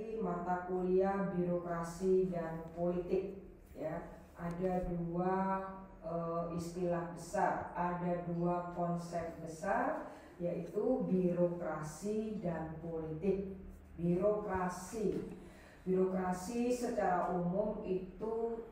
materi mata kuliah birokrasi dan politik ya. Ada dua istilah besar, ada dua konsep besar, yaitu birokrasi dan politik. Birokrasi secara umum itu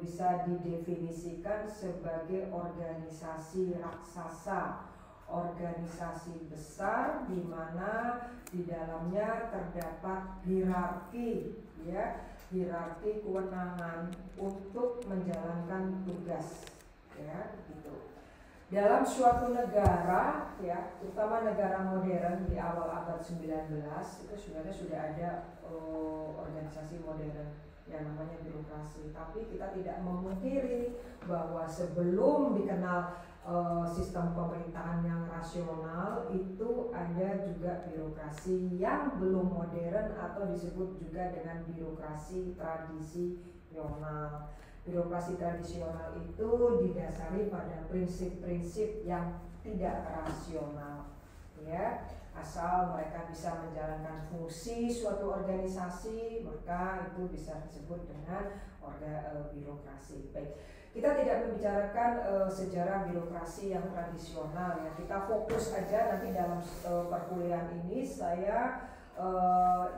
bisa didefinisikan sebagai organisasi raksasa, organisasi besar di mana di dalamnya terdapat hierarki ya, hierarki kewenangan untuk menjalankan tugas ya gitu. Dalam suatu negara ya, terutama negara modern di awal abad 19 itu sebenarnya sudah ada organisasi modern yang namanya birokrasi. Tapi kita tidak memungkiri bahwa sebelum dikenal sistem pemerintahan yang rasional itu ada juga birokrasi yang belum modern atau disebut juga dengan birokrasi tradisional. Birokrasi tradisional itu didasari pada prinsip-prinsip yang tidak rasional ya. Asal mereka bisa menjalankan fungsi suatu organisasi, maka itu bisa disebut dengan birokrasi. Baik, kita tidak membicarakan sejarah birokrasi yang tradisional ya. Kita fokus aja nanti dalam perkuliahan ini saya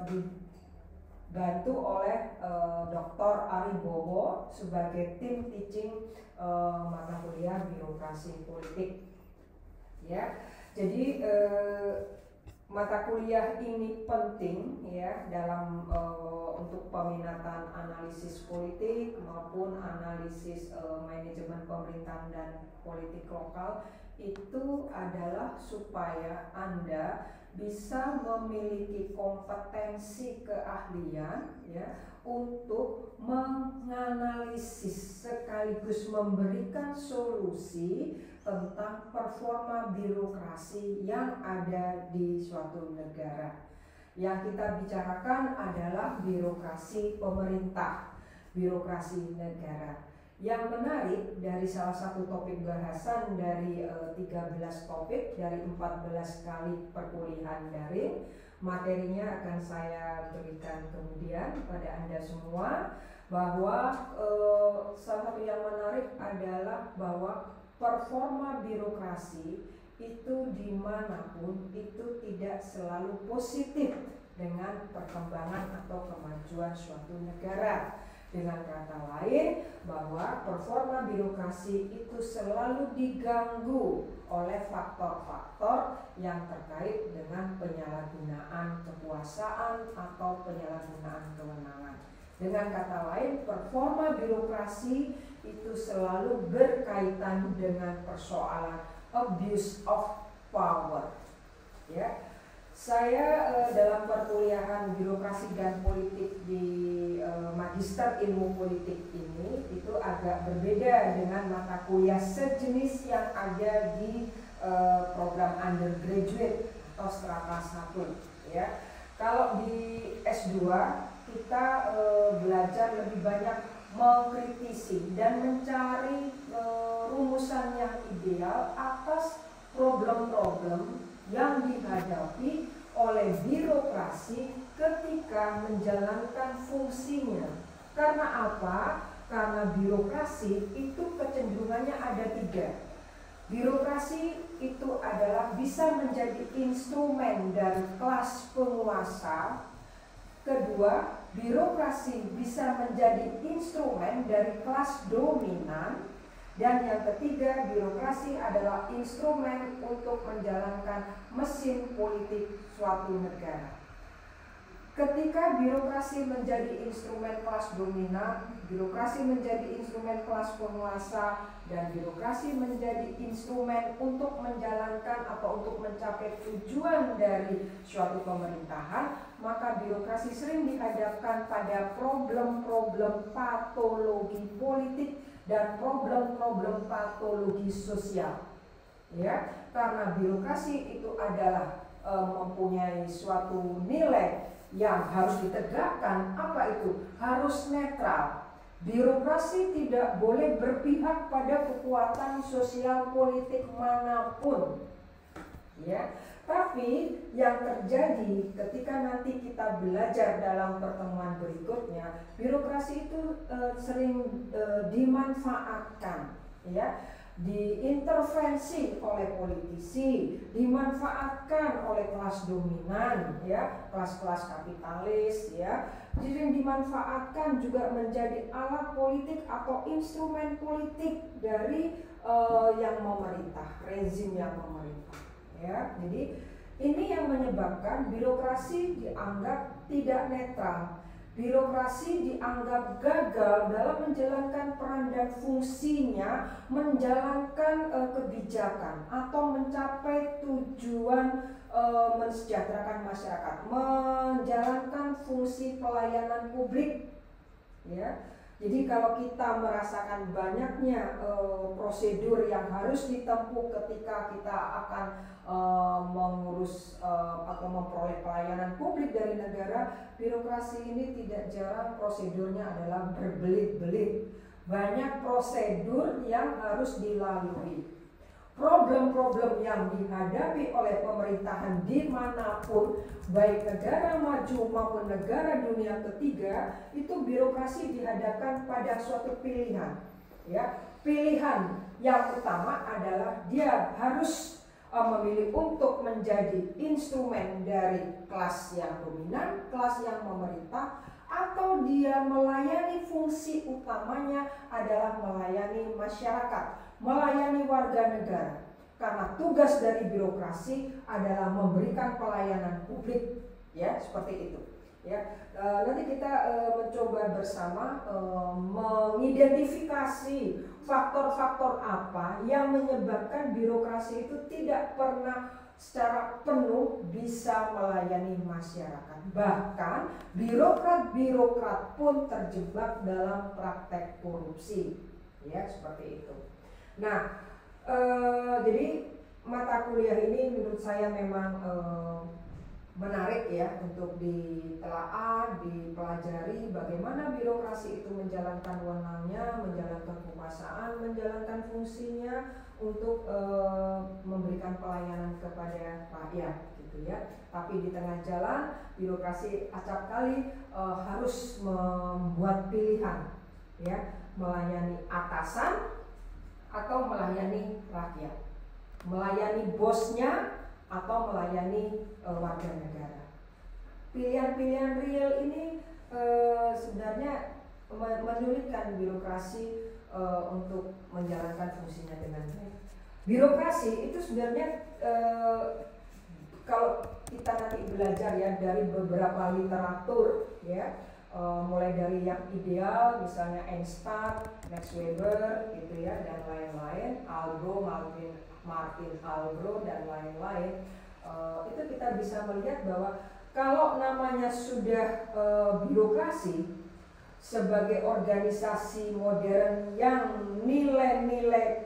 dibantu oleh Dr. Ari Bowo sebagai tim teaching mata kuliah birokrasi politik ya. Jadi mata kuliah ini penting ya dalam untuk peminatan analisis politik maupun analisis manajemen pemerintahan dan politik lokal. Itu adalah supaya Anda bisa memiliki kompetensi keahlian ya untuk menganalisis sekaligus memberikan solusi tentang performa birokrasi yang ada di suatu negara. Yang kita bicarakan adalah birokrasi pemerintah, birokrasi negara. Yang menarik dari salah satu topik bahasan dari 13 topik dari 14 kali perkuliahan daring, materinya akan saya berikan kemudian pada Anda semua, bahwa salah satu yang menarik adalah bahwa performa birokrasi itu dimanapun itu tidak selalu positif dengan perkembangan atau kemajuan suatu negara. Dengan kata lain, bahwa performa birokrasi itu selalu diganggu oleh faktor-faktor yang terkait dengan penyalahgunaan kekuasaan atau penyalahgunaan kewenangan. Dengan kata lain, performa birokrasi itu selalu berkaitan dengan persoalan abuse of power. Ya. Saya dalam perkuliahan birokrasi dan politik di Magister Ilmu Politik ini itu agak berbeda dengan mata kuliah sejenis yang ada di program undergraduate atau strata 1 ya. Kalau di S2 kita belajar lebih banyak mengkritisi dan mencari rumusan yang ideal atas problem-problem yang dihadapi oleh birokrasi ketika menjalankan fungsinya. Karena apa? Karena birokrasi itu kecenderungannya ada 3. Birokrasi itu adalah bisa menjadi instrumen dari kelas penguasa. Kedua, birokrasi bisa menjadi instrumen dari kelas dominan. Dan yang ketiga, birokrasi adalah instrumen untuk menjalankan mesin politik suatu negara. Ketika birokrasi menjadi instrumen kelas dominan, birokrasi menjadi instrumen kelas penguasa, dan birokrasi menjadi instrumen untuk menjalankan atau untuk mencapai tujuan dari suatu pemerintahan, maka birokrasi sering dihadapkan pada problem-problem patologi politik dan problem-problem patologi sosial. Ya, karena birokrasi itu adalah mempunyai suatu nilai yang harus ditegakkan. Apa itu? Harus netral. Birokrasi tidak boleh berpihak pada kekuatan sosial politik manapun. ya. Tapi yang terjadi ketika nanti kita belajar dalam pertemuan berikutnya, birokrasi itu sering dimanfaatkan, ya, diintervensi oleh politisi, dimanfaatkan oleh kelas dominan, ya, kelas-kelas kapitalis, ya, jadi dimanfaatkan juga menjadi alat politik atau instrumen politik dari yang memerintah, rezim yang memerintah. Ya, jadi ini yang menyebabkan birokrasi dianggap tidak netral. Birokrasi dianggap gagal dalam menjalankan peran dan fungsinya, menjalankan kebijakan atau mencapai tujuan mensejahterakan masyarakat, menjalankan fungsi pelayanan publik. Ya. Jadi kalau kita merasakan banyaknya prosedur yang harus ditempuh ketika kita akan mengurus atau memperoleh pelayanan publik dari negara, birokrasi ini tidak jarang prosedurnya adalah berbelit-belit. Banyak prosedur yang harus dilalui. Problem-problem yang dihadapi oleh pemerintahan dimanapun, baik negara maju maupun negara dunia ketiga, itu birokrasi dihadapkan pada suatu pilihan. Ya, pilihan yang utama adalah dia harus memilih untuk menjadi instrumen dari kelas yang dominan, kelas yang memerintah, atau dia melayani fungsi utamanya adalah melayani masyarakat, melayani warga negara. Karena tugas dari birokrasi adalah memberikan pelayanan publik, ya, seperti itu. Ya, nanti kita mencoba bersama mengidentifikasi faktor-faktor apa yang menyebabkan birokrasi itu tidak pernah secara penuh bisa melayani masyarakat. Bahkan birokrat-birokrat pun terjebak dalam praktek korupsi, ya, seperti itu. Nah, jadi mata kuliah ini menurut saya memang menarik, ya, untuk ditelaah, dipelajari bagaimana birokrasi itu menjalankan wewenangnya, menjalankan kekuasaan, menjalankan fungsinya untuk memberikan pelayanan kepada rakyat, gitu ya. Tapi di tengah jalan birokrasi acap kali harus membuat pilihan, ya, melayani atasan atau melayani rakyat, melayani bosnya atau melayani warga negara. Pilihan-pilihan real ini sebenarnya menyulitkan birokrasi untuk menjalankan fungsinya dengan baik. Birokrasi itu sebenarnya kalau kita nanti belajar, ya, dari beberapa literatur, ya, mulai dari yang ideal misalnya Einstein, Max Weber, gitu ya, dan lain-lain, Martin Albro dan lain-lain, itu kita bisa melihat bahwa kalau namanya sudah birokrasi sebagai organisasi modern yang nilai-nilai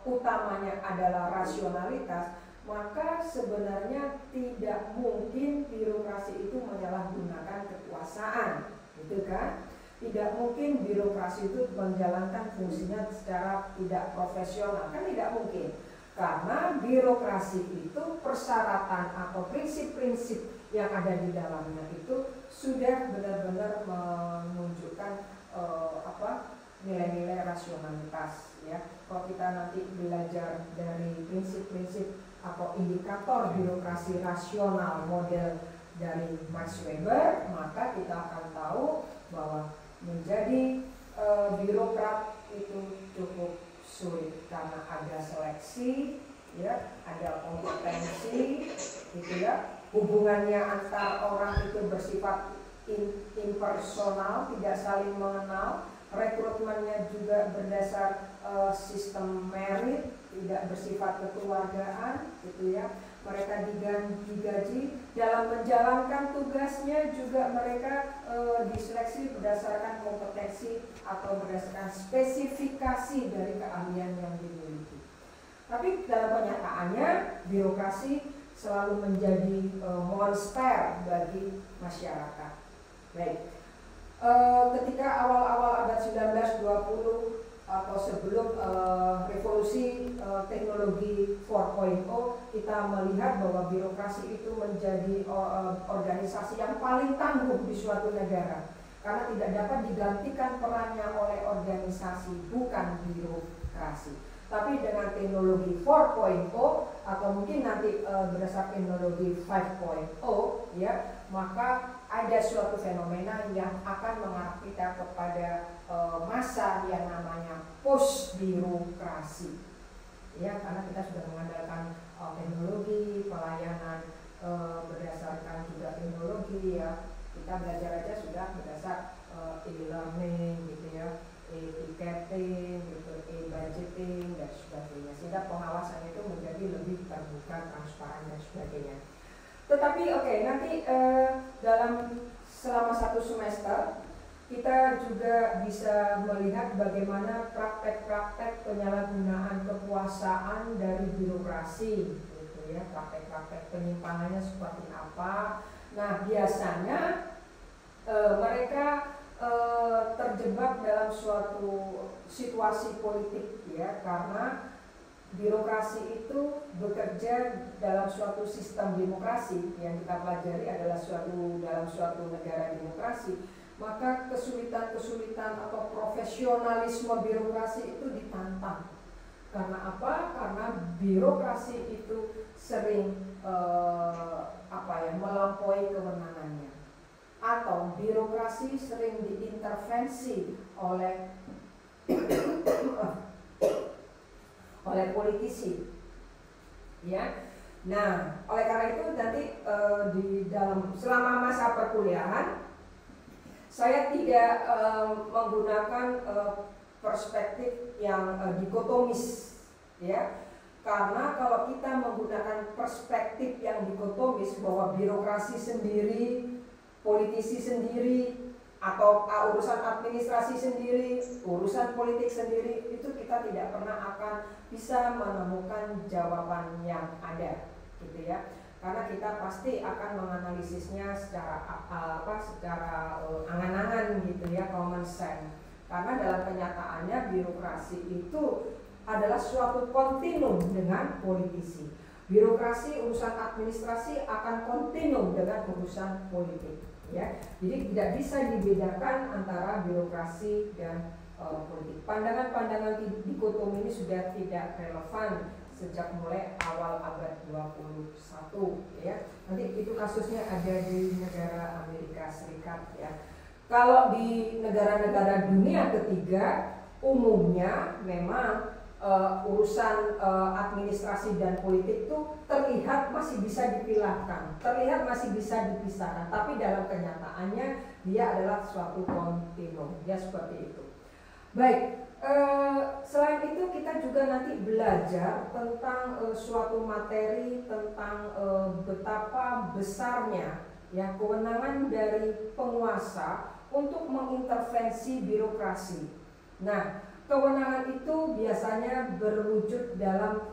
utamanya adalah rasionalitas, maka sebenarnya tidak mungkin birokrasi itu menyalahgunakan kekuasaan, gitu kan? Tidak mungkin birokrasi itu menjalankan fungsinya secara tidak profesional, kan tidak mungkin. Karena birokrasi itu persyaratan atau prinsip-prinsip yang ada di dalamnya itu sudah benar-benar menunjukkan nilai-nilai rasionalitas, ya. Kalau kita nanti belajar dari prinsip-prinsip atau indikator birokrasi rasional model dari Max Weber, maka kita akan tahu bahwa menjadi birokrat itu cukup sulit karena ada seleksi, ya, ada kompetensi, gitu ya. Hubungannya antar orang itu bersifat impersonal, tidak saling mengenal. Rekrutmennya juga berdasar sistem merit, tidak bersifat kekeluargaan, gitu ya. Mereka digaji dalam menjalankan tugasnya juga mereka diseleksi berdasarkan kompetensi atau berdasarkan spesifikasi dari keahlian yang dimiliki. Tapi dalam kenyataannya birokrasi selalu menjadi monster bagi masyarakat. Baik, ketika awal-awal abad 19, 20 atau sebelum revolusi teknologi 4.0, kita melihat bahwa birokrasi itu menjadi organisasi yang paling tangguh di suatu negara karena tidak dapat digantikan perannya oleh organisasi, bukan birokrasi. Tapi dengan teknologi 4.0 atau mungkin nanti berdasarkan teknologi 5.0 ya, maka ada suatu fenomena yang akan mengarah kita kepada masa yang namanya post birokrasi. Ya, karena kita sudah mengandalkan teknologi, pelayanan berdasarkan juga teknologi ya. Kita belajar aja sudah berdasar e-learning gitu ya, e-ticketing gitu, e-budgeting dan sebagainya, sehingga pengawasan itu menjadi lebih terbuka, transparan dan sebagainya. Tetapi nanti dalam selama 1 semester kita juga bisa melihat bagaimana praktek-praktek penyalahgunaan kekuasaan dari birokrasi gitu ya, praktek-praktek penyimpangannya seperti apa. Nah, biasanya mereka terjebak dalam suatu situasi politik ya, karena birokrasi itu bekerja dalam suatu sistem demokrasi yang kita pelajari adalah dalam suatu negara demokrasi, maka kesulitan-kesulitan atau profesionalisme birokrasi itu ditantang. Karena apa? Karena birokrasi itu sering melampaui kewenangannya, atau birokrasi sering diintervensi oleh politisi, ya. Nah, oleh karena itu nanti di dalam selama masa perkuliahan saya tidak menggunakan perspektif yang dikotomis, ya. Karena kalau kita menggunakan perspektif yang dikotomis bahwa birokrasi sendiri, politisi sendiri, atau urusan administrasi sendiri, urusan politik sendiri, itu kita tidak pernah akan bisa menemukan jawaban yang ada, gitu ya. Karena kita pasti akan menganalisisnya secara angan-angan gitu ya, common sense. Karena dalam kenyataannya birokrasi itu adalah suatu kontinum dengan politisi. Birokrasi, urusan administrasi akan kontinum dengan urusan politik. Ya, jadi tidak bisa dibedakan antara birokrasi dan politik. Pandangan-pandangan dikotomi ini sudah tidak relevan sejak mulai awal abad 21 ya. Nanti itu kasusnya ada di negara Amerika Serikat ya. Kalau di negara-negara dunia ketiga umumnya memang urusan administrasi dan politik itu terlihat masih bisa dipilahkan, terlihat masih bisa dipisahkan, tapi dalam kenyataannya dia adalah suatu kontinum, ya seperti itu. Baik, selain itu kita juga nanti belajar tentang suatu materi tentang betapa besarnya ya kewenangan dari penguasa untuk mengintervensi birokrasi. Nah, kewenangan itu biasanya berwujud dalam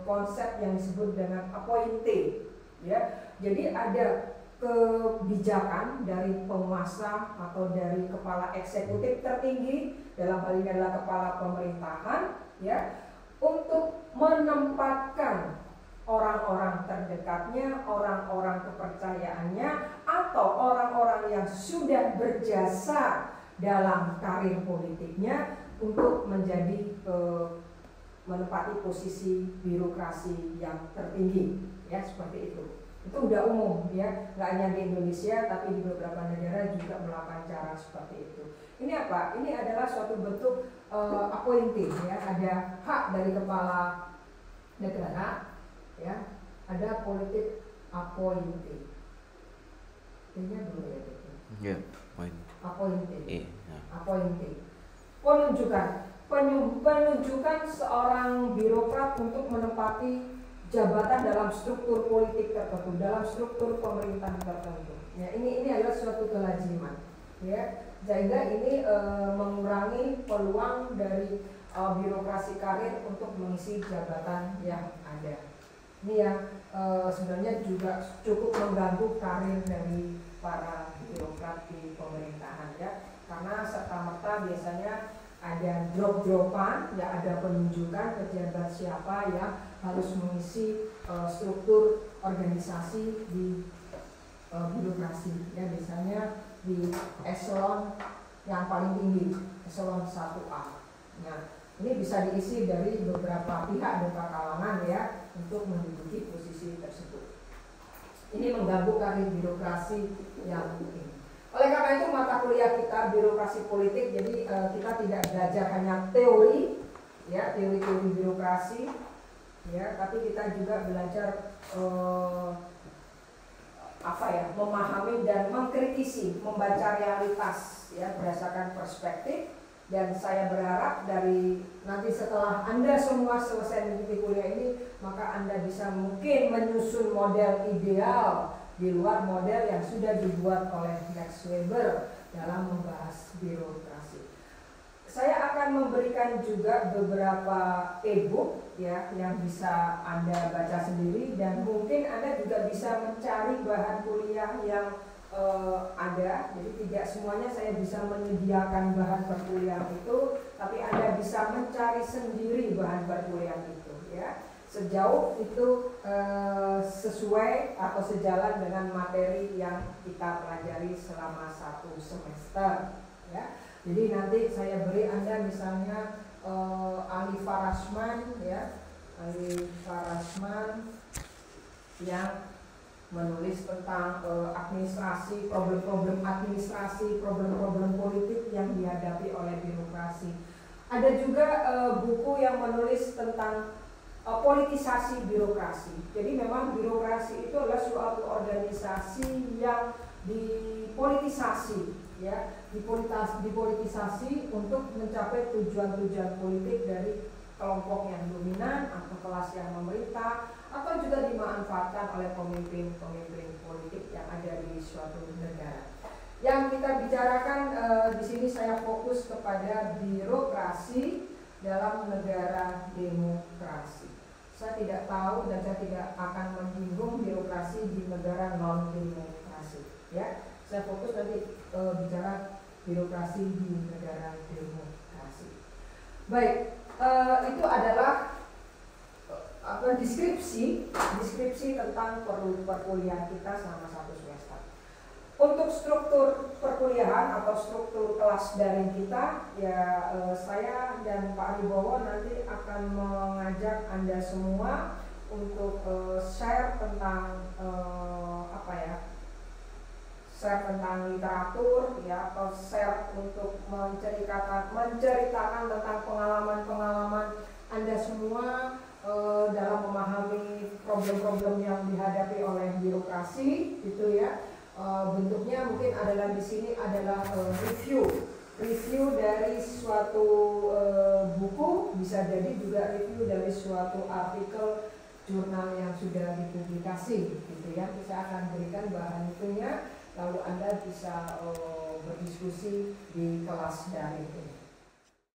konsep yang disebut dengan appointee, ya. Jadi ada kebijakan dari penguasa atau dari kepala eksekutif tertinggi, dalam hal ini adalah kepala pemerintahan, ya, untuk menempatkan orang-orang terdekatnya, orang-orang kepercayaannya, atau orang-orang yang sudah berjasa dalam karir politiknya untuk menjadi menempati posisi birokrasi yang tertinggi, ya seperti itu. Itu udah umum, ya, nggak hanya di Indonesia, tapi di beberapa negara juga melakukan cara seperti itu. Ini apa? Ini adalah suatu bentuk appointee, ya. Ada hak dari kepala negara, ya. Ada politik appointee. Ini dulu ya, ya, appointee, appointee. Penunjukan seorang birokrat untuk menempati jabatan dalam struktur politik tertentu, dalam struktur pemerintahan tertentu. Ya, ini adalah suatu kelaziman, ya, sehingga ini mengurangi peluang dari birokrasi karir untuk mengisi jabatan yang ada. Ini yang sebenarnya juga cukup mengganggu karir dari para birokrat di pemerintahan, ya. Karena serta-merta biasanya ada drop-dropan, ya ada penunjukan pejabat siapa yang harus mengisi struktur organisasi di birokrasi, ya misalnya di eselon yang paling tinggi, eselon 1A. Nah, ini bisa diisi dari beberapa pihak dan kalangan ya untuk menduduki posisi tersebut. Ini mengganggu karir birokrasi yang ini. Oleh karena itu mata kuliah kita birokrasi politik, jadi kita tidak belajar hanya teori, ya teori-teori birokrasi, ya, tapi kita juga belajar memahami dan mengkritisi, membaca realitas, ya berdasarkan perspektif. Dan saya berharap dari nanti setelah Anda semua selesai mengikuti kuliah ini, maka Anda bisa mungkin menyusun model ideal di luar model yang sudah dibuat oleh Max Weber dalam membahas birokrasi. Saya akan memberikan juga beberapa e-book ya yang bisa Anda baca sendiri, dan mungkin Anda juga bisa mencari bahan kuliah yang ada. Jadi tidak semuanya saya bisa menyediakan bahan perkuliahan itu, tapi Anda bisa mencari sendiri bahan perkuliahan itu ya, sejauh itu sesuai atau sejalan dengan materi yang kita pelajari selama 1 semester ya. Jadi nanti saya beri Anda misalnya Ali Farasman ya, Ali Farasman yang menulis tentang administrasi, problem-problem administrasi, problem-problem politik yang dihadapi oleh birokrasi. Ada juga buku yang menulis tentang politisasi birokrasi. Jadi memang birokrasi itu adalah suatu organisasi yang dipolitisasi, ya, dipolitisasi untuk mencapai tujuan-tujuan politik dari kelompok yang dominan atau kelas yang memerintah, atau juga dimanfaatkan oleh pemimpin-pemimpin politik yang ada di suatu negara. Yang kita bicarakan di sini saya fokus kepada birokrasi dalam negara demokrasi. Saya tidak tahu dan saya tidak akan menyinggung birokrasi di negara non demokrasi. Ya, saya fokus nanti bicara birokrasi di negara demokrasi. Baik, itu adalah deskripsi tentang perkuliahan kita selama 1 semester. Untuk struktur perkuliahan atau struktur kelas daring kita, ya saya dan Pak Wibowo nanti akan mengajak Anda semua untuk share tentang share tentang literatur ya, atau share untuk menceritakan tentang pengalaman-pengalaman Anda semua dalam memahami problem-problem yang dihadapi oleh birokrasi gitu ya. Bentuknya mungkin adalah di sini adalah review dari suatu buku, bisa jadi juga review dari suatu artikel jurnal yang sudah dipublikasi gitu ya. Saya akan berikan bahan itunya, lalu Anda bisa berdiskusi di kelas daring ini.